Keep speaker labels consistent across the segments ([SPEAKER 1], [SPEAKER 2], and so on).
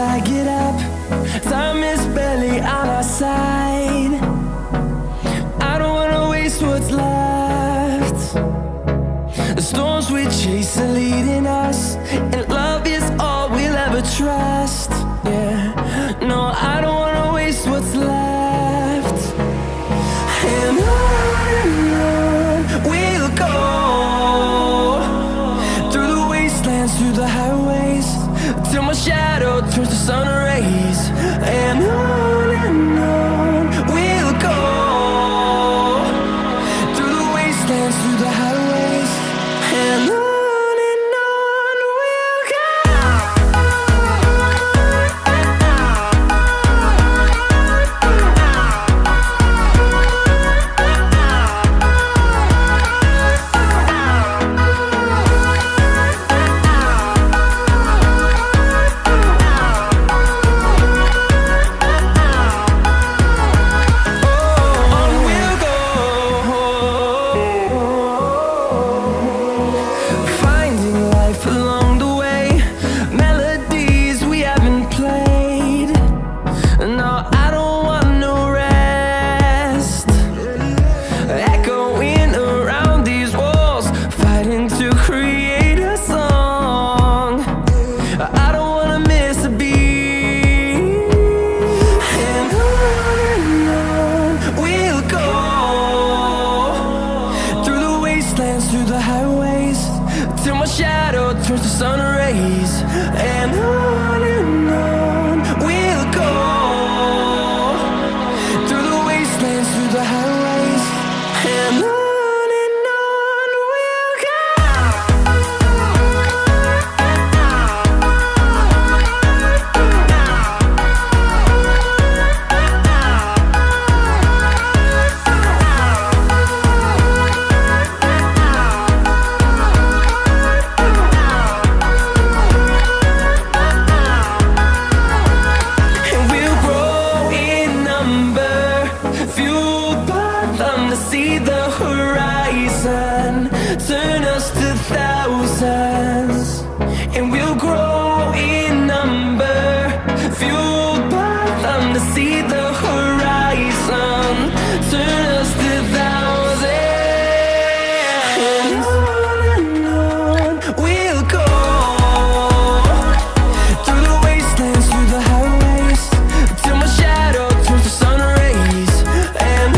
[SPEAKER 1] I get up. Time is barely on our side. I don't wanna waste what's left. The storms we chase are leading us, and love is all we'll ever trust. Yeah, no, I don't wanna waste what's left. And on we'll go, through the wastelands, through the highways, till my shadow turns to sun rays. And on we'll go, through the wastelands, through the highways, and on we'll go. Through the highways, till my shadow turns to sun rays. And on we'll go, through the wastelands, through the highways, and on we'll go. See the horizon, turn us to thousands, and we'll grow in number, fueled by them. To see the horizon, turn us to thousands, and on we'll go, through the wastelands, through the highways, till my shadow turns to sun rays. And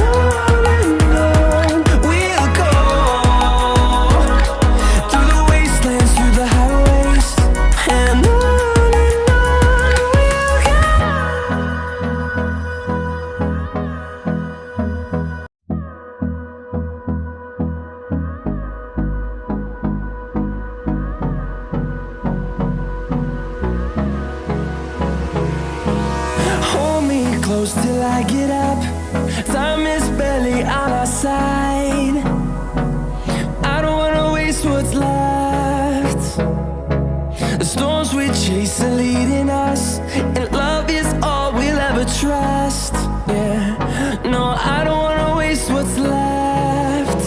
[SPEAKER 1] close till I get up. Time is barely on our side. I don't wanna waste what's left. The storms we chase are leading us, and love is all we'll ever trust. Yeah, no, I don't wanna waste what's left.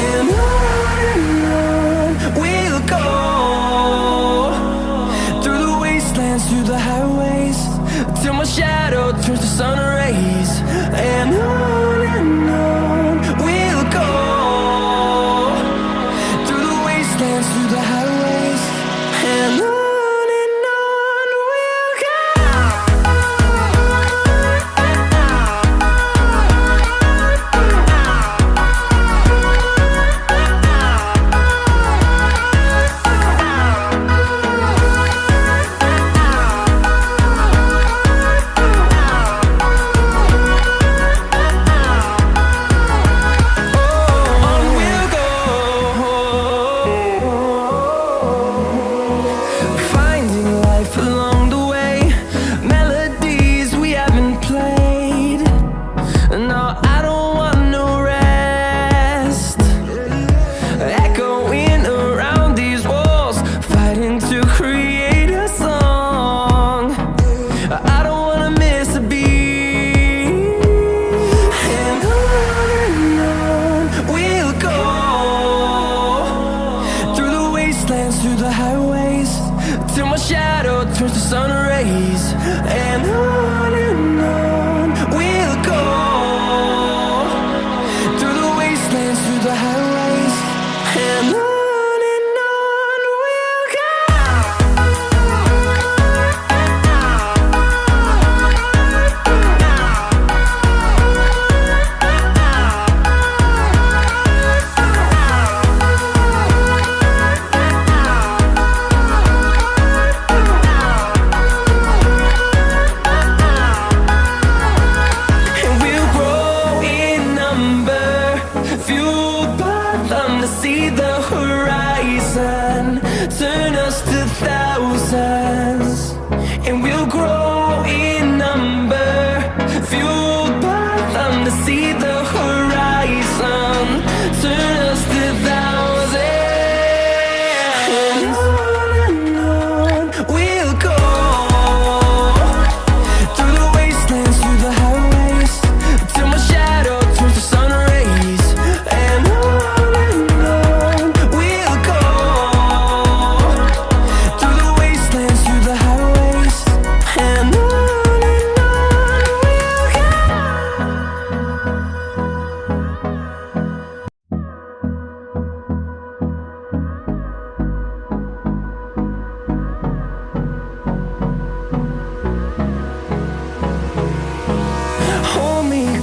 [SPEAKER 1] And on we'll go, through the wastelands, through the highways, till my shadow turns to sun rays. And on we'll go, through the wastelands, through the highways, and on we'll go.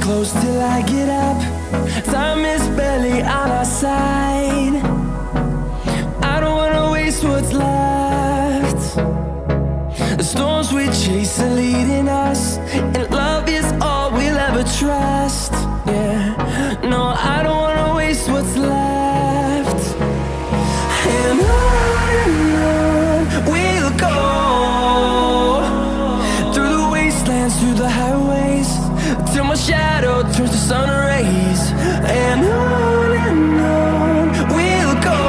[SPEAKER 1] close till I get up. Time is barely on our side. I don't wanna waste what's left. The storms we chase are leading us, and love is all we'll ever trust. Yeah, no, I don't wanna waste what's left. And on we'll go, through the wastelands, through the highways, till my shadow turns to sun rays. And on we'll go,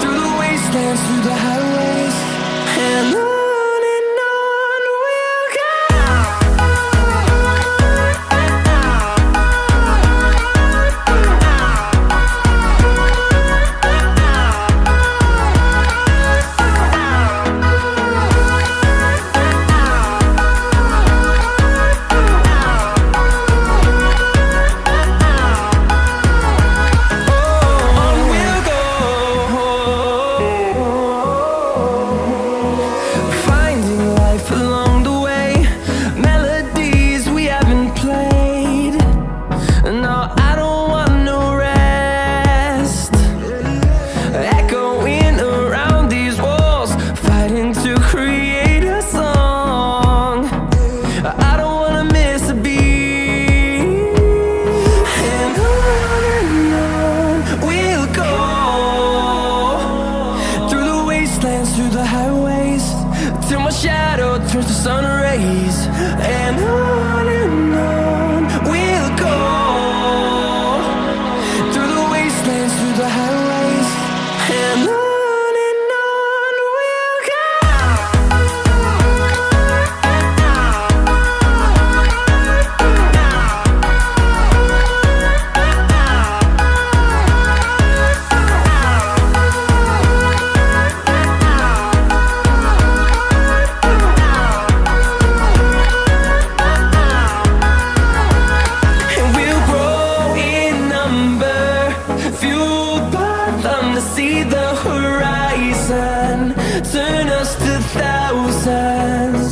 [SPEAKER 1] through the wastelands, through the highways, and on. Through the highways, till my shadow turns to sun rays. And on we'll go, through the wastelands, through the highways, and on. See the horizon, turn us to thousands.